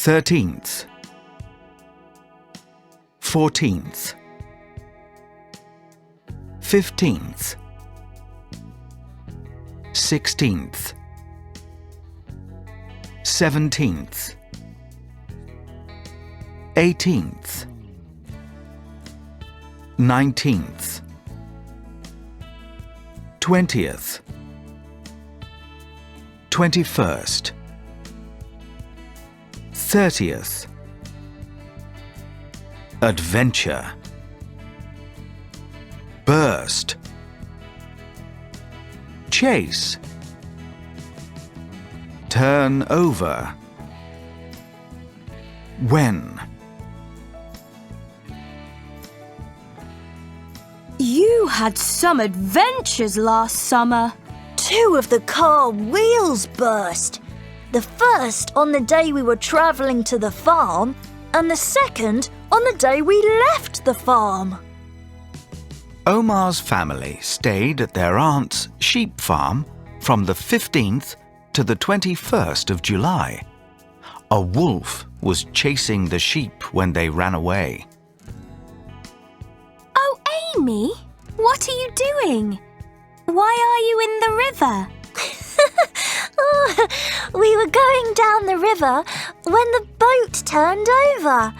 13th, 14th, 15th, 16th, 17th, 18th, 19th, 20th, 21st, 30th. Adventure. Burst. Chase. Turn over. When. You had some adventures last summer. 2 of the car wheels burst. The first on the day we were travelling to the farm, and the second on the day we left the farm. Omar's family stayed at their aunt's sheep farm from the 15th to the 21st of July. A wolf was chasing the sheep when they ran away. Oh, Amy, what are you doing? Why are you in the river? Oh, we were going down the river when the boat turned over.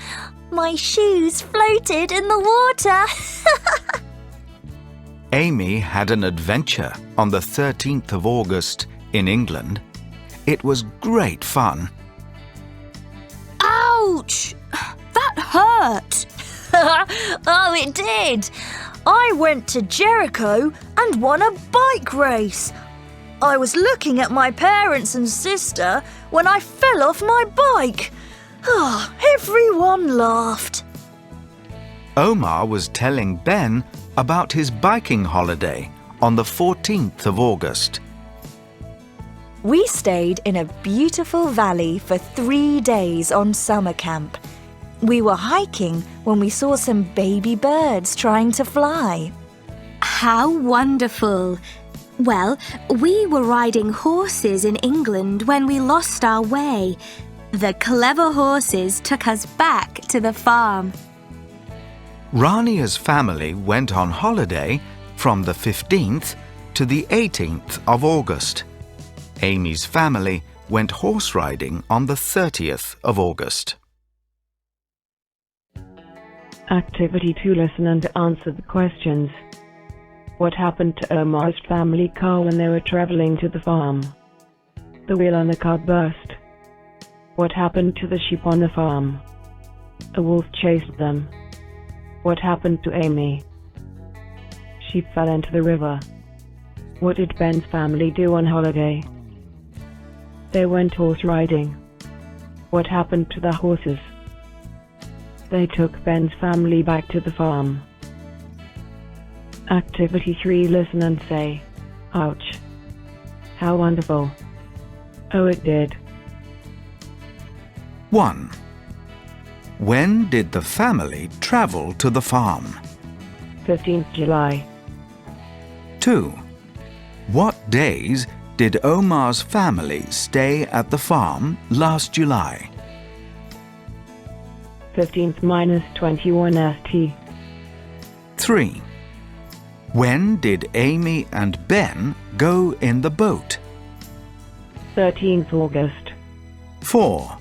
My shoes floated in the water. Amy had an adventure on the 13th of August in England. It was great fun. Ouch! That hurt. Oh, it did. I went to Jericho and won a bike race. I was looking at my parents and sister when I fell off my bike. Oh, everyone laughed. Omar was telling Ben about his biking holiday on the 14th of August. We stayed in a beautiful valley for 3 days on summer camp. We were hiking when we saw some baby birds trying to fly. How wonderful! Well, we were riding horses in England when we lost our way. The clever horses took us back to the farm. Rania's family went on holiday from the 15th to the 18th of August. Amy's family went horse riding on the 30th of August. Activity 2. Listen and answer the questions. What happened to Omar's family car when they were traveling to the farm? The wheel on the car burst. What happened to the sheep on the farm? A wolf chased them. What happened to Amy? She fell into the river. What did Ben's family do on holiday? They went horse riding. What happened to the horses? They took Ben's family back to the farm. Activity 3. Listen and say, ouch. How wonderful. Oh, it did. 1. When did the family travel to the farm? 15th July. 2. What days did Omar's family stay at the farm last July? 15th minus 21 ST. 3. When did Amy and Ben go in the boat? 13th August. 4.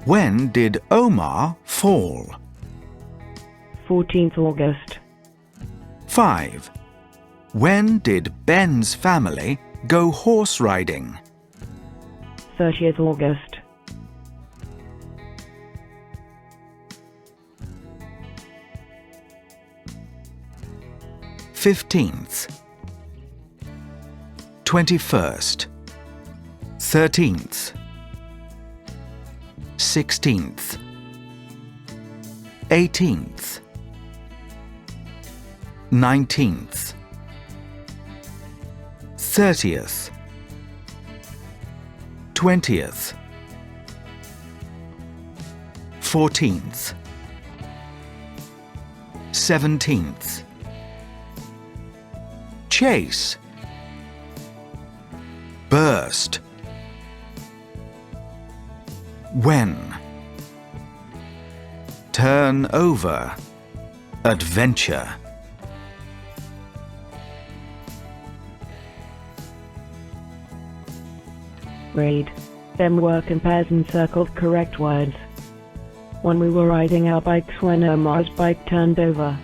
When did Omar fall? 14th August. 5. When did Ben's family go horse riding? 30th August. 15th, 21st, 13th, 16th, 18th, 19th, 30th, 20th, 14th, 17th. Chase, burst. When. turn over, adventure. Read, then work in pairs and circle correct words. When we were riding our bikes when Omar's bike turned over.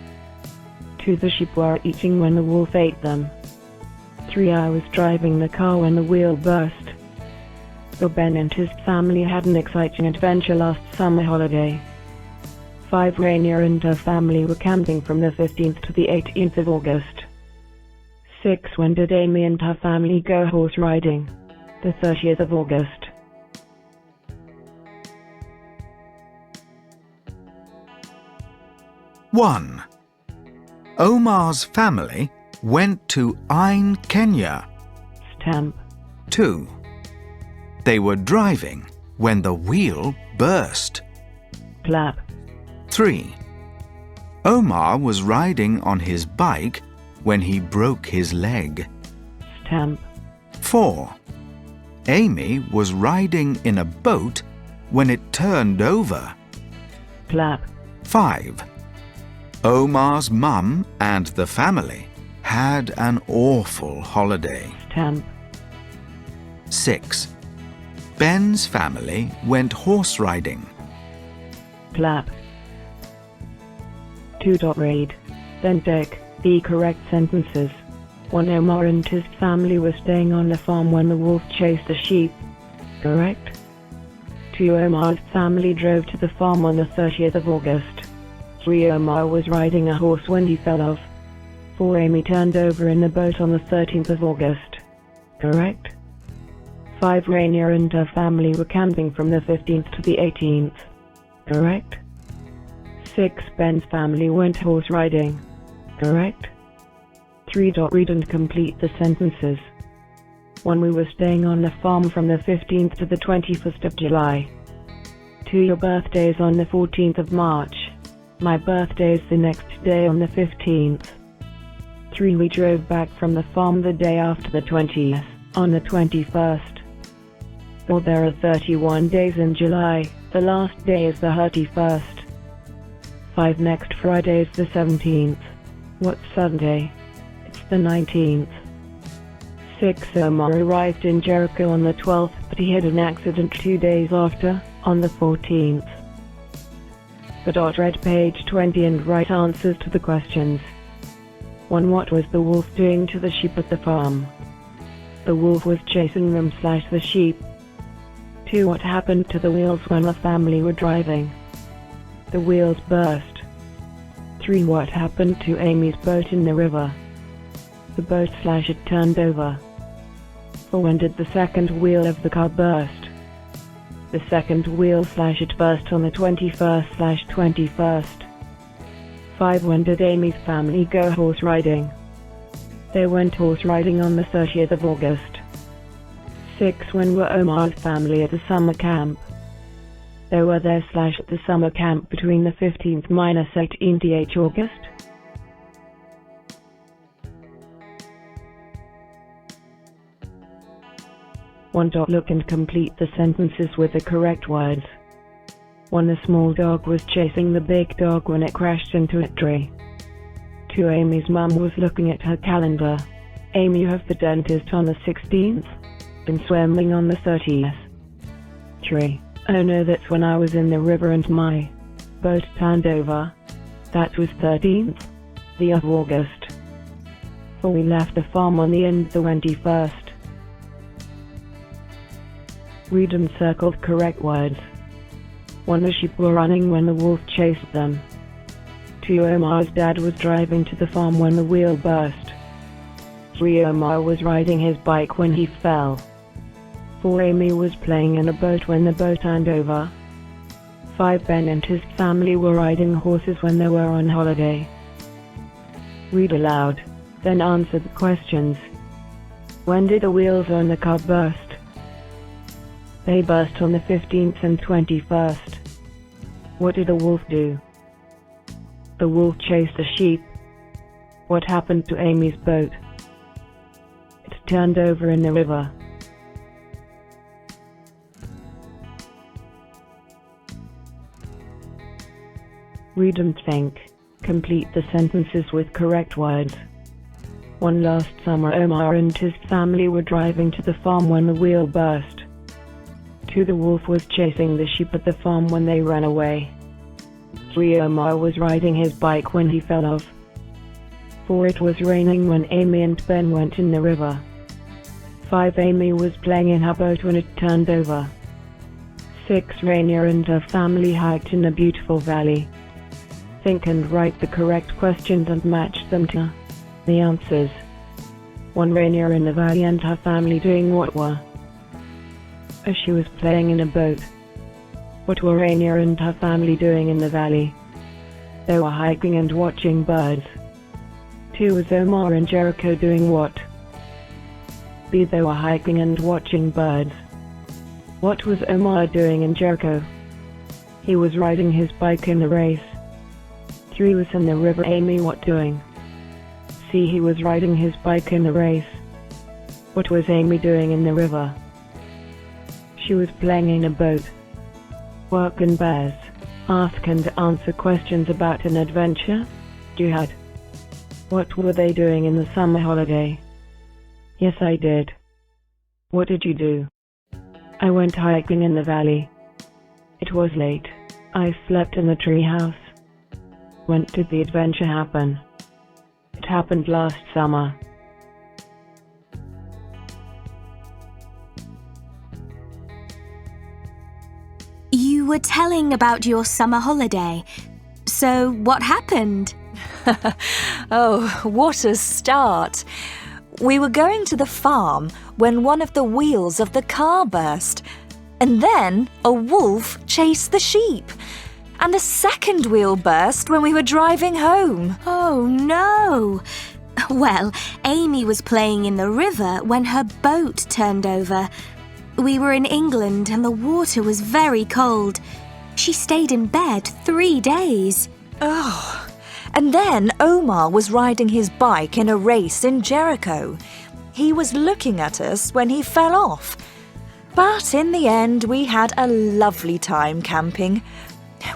2. The sheep were eating when the wolf ate them. 3. I was driving the car when the wheel burst. 4. Ben and his family had an exciting adventure last summer holiday. 5. Rainier and her family were camping from the 15th to the 18th of August. 6. When did Amy and her family go horse riding? The 30th of August. One. Omar's family went to Ain, Kenya. Stamp. 2. They were driving when the wheel burst. Clap. 3. Omar was riding on his bike when he broke his leg. Stamp. 4. Amy was riding in a boat when it turned over. Clap. 5. Omar's mum and the family had an awful holiday. Stamp. 6. Ben's family went horse riding. Clap. 2. Read, then take the correct sentences. 1. Omar and his family were staying on the farm when the wolf chased the sheep. Correct. 2. Omar's family drove to the farm on the 30th of August. 3. Omar was riding a horse when he fell off. 4. Amy turned over in the boat on the 13th of August. Correct. 5. Rainier and her family were camping from the 15th to the 18th. Correct. 6. Ben's family went horse riding. Correct. 3. Read and complete the sentences. 1. We were staying on the farm from the 15th to the 21st of July. 2. Your birthday is on the 14th of March. My birthday is the next day on the 15th. 3. We drove back from the farm the day after the 20th, on the 21st. 4. There are 31 days in July, the last day is the 31st. 5. Next Friday is the 17th. What's Sunday? It's the 19th. 6. Omar arrived in Jericho on the 12th, but he had an accident 2 days after, on the 14th. Read page 20 and write answers to the questions. 1. What was the wolf doing to the sheep at the farm? The wolf was chasing them / the sheep. 2. What happened to the wheels when the family were driving? The wheels burst. 3. What happened to Amy's boat in the river? The boat / it turned over. 4. When did the second wheel of the car burst? The second wheel / it burst on the 21st / 21st. 5. When did Amy's family go horse riding? They went horse riding on the 30th of August. 6. When were Omar's family at the summer camp? They were there / at the summer camp between the 15th - 18th August. One. Look and complete the sentences with the correct words. 1. The small dog was chasing the big dog when it crashed into a tree. 2. Amy's mum was looking at her calendar. Amy, you have the dentist on the 16th? Been swimming on the 30th. 3. Oh no, that's when I was in the river and my boat turned over. That was 13th of August. 4. We left the farm on the end of the 21st. Read and circle the correct words. 1. The sheep were running when the wolf chased them. 2. Omar's dad was driving to the farm when the wheel burst. 3. Omar was riding his bike when he fell. 4. Amy was playing in a boat when the boat turned over. 5. Ben and his family were riding horses when they were on holiday. Read aloud, then answer the questions. When did the wheels on the car burst? They burst on the 15th and 21st. What did the wolf do? The wolf chased the sheep. What happened to Amy's boat? It turned over in the river. Read and think. Complete the sentences with correct words. One last summer, Omar and his family were driving to the farm when the wheel burst. 2. The wolf was chasing the sheep at the farm when they ran away. 3. Omar was riding his bike when he fell off. 4. It was raining when Amy and Ben went in the river. 5. Amy was playing in her boat when it turned over. 6. Rainier and her family hiked in a beautiful valley. Think and write the correct questions and match them to the answers. 1. Rainier in the valley and her family doing what were? As she was playing in a boat. What were Rainier and her family doing in the valley? They were hiking and watching birds. 2. Was Omar in Jericho doing what? B. They were hiking and watching birds. What was Omar doing in Jericho? He was riding his bike in the race. 3. Was in the river. Amy what doing? C. He was riding his bike in the race. What was Amy doing in the river? She was playing in a boat. Work and bears. Ask and answer questions about an adventure you had. What were they doing in the summer holiday? Yes, I did. What did you do? I went hiking in the valley. It was late. I slept in the tree house. When did the adventure happen? It happened last summer. You were telling about your summer holiday. So what happened? Oh, what a start! We were going to the farm when one of the wheels of the car burst. And then a wolf chased the sheep. And the second wheel burst when we were driving home. Oh no! Well, Amy was playing in the river when her boat turned over. We were in England and the water was very cold. She stayed in bed 3 days. Oh, and then Omar was riding his bike in a race in Jericho. He was looking at us when he fell off. But in the end, we had a lovely time camping.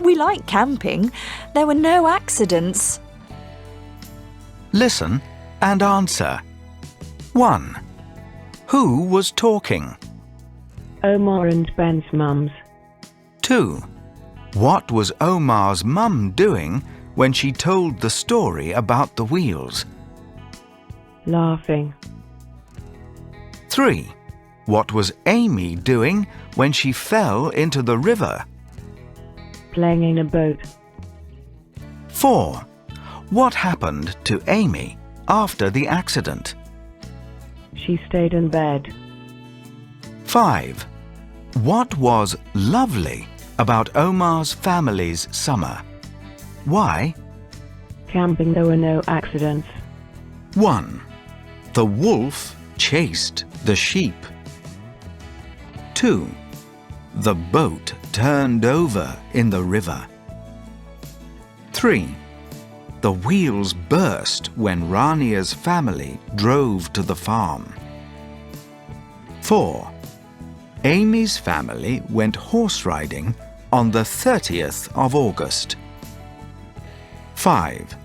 We like camping. There were no accidents. Listen and answer. 1. Who was talking? Omar and Ben's mums. 2. What was Omar's mum doing when she told the story about the wheels? Laughing. 3. What was Amy doing when she fell into the river? Playing in a boat. 4. What happened to Amy after the accident? She stayed in bed. 5. What was lovely about Omar's family's summer? Why? Camping, there were no accidents. 1. The wolf chased the sheep. 2. The boat turned over in the river. 3. The wheels burst when Rania's family drove to the farm. 4. Amy's family went horse riding on the 30th of August. 5.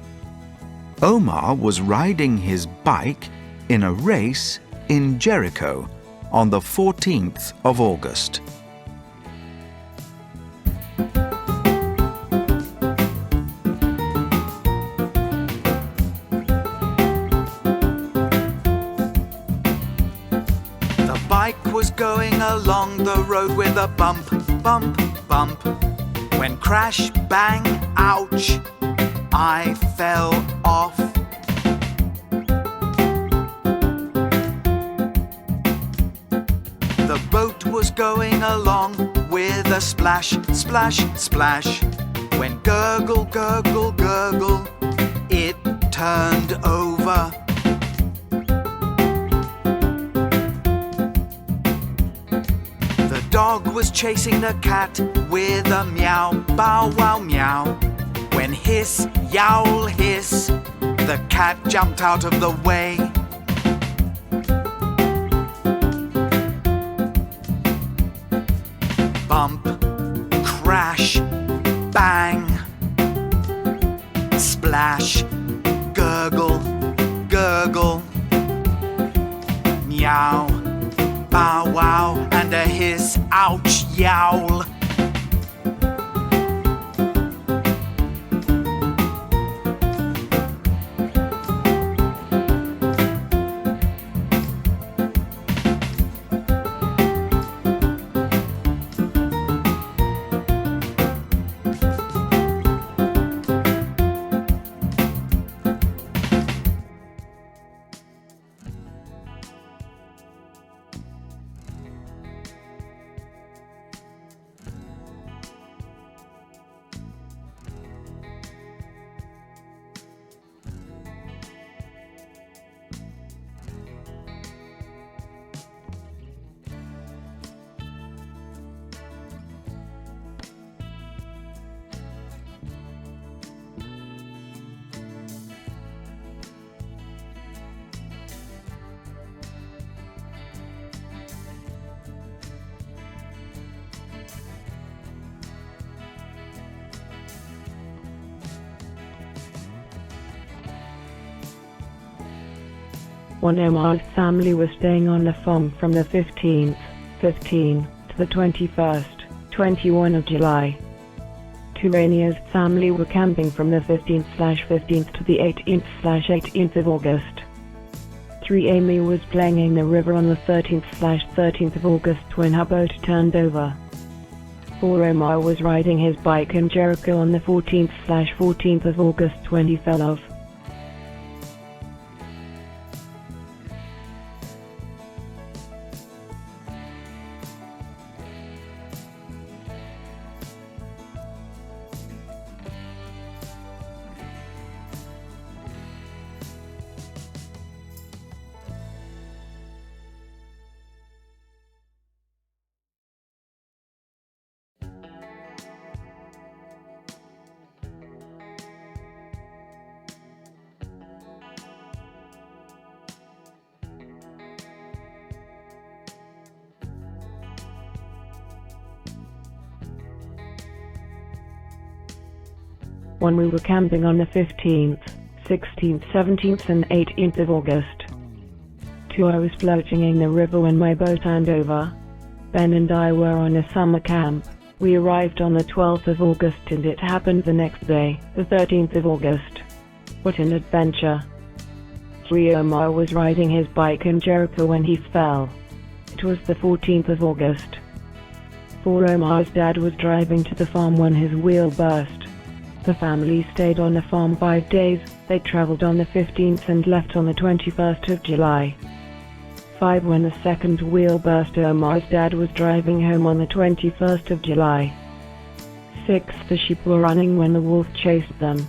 Omar was riding his bike in a race in Jericho on the 14th of August. The bike was going along the road with a bump, bump, bump. When crash, bang, ouch, I fell off. The boat was going along with a splash, splash, splash. When gurgle, gurgle, gurgle, it turned over. The dog was chasing the cat with a meow, bow, wow, meow. When hiss, yowl, hiss, the cat jumped out of the way. Bump, crash, bang. splash, gurgle, gurgle. Meow, bow wow, and a hiss, ouch, yowl. One Omar's family was staying on the farm from the 15th to the 21st, 21 of July. Two Rainia's family were camping from the 15th/15th to the 18th/18th of August. 3 Amy was playing in the river on the 13th/13th of August when her boat turned over. 4 Omar was riding his bike in Jericho on the 14th/14th of August when he fell off. When we were camping on the 15th, 16th, 17th and 18th of August. 2 I was floating in the river when my boat turned over. Ben and I were on a summer camp. We arrived on the 12th of August and it happened the next day, the 13th of August. What an adventure. 3 Omar was riding his bike in Jericho when he fell. It was the 14th of August. 4 Omar's dad was driving to the farm when his wheel burst. The family stayed on the farm 5 days. They traveled on the 15th and left on the 21st of July. 5 When the second wheel burst, Omar's dad was driving home on the 21st of July. 6 The sheep were running when the wolf chased them.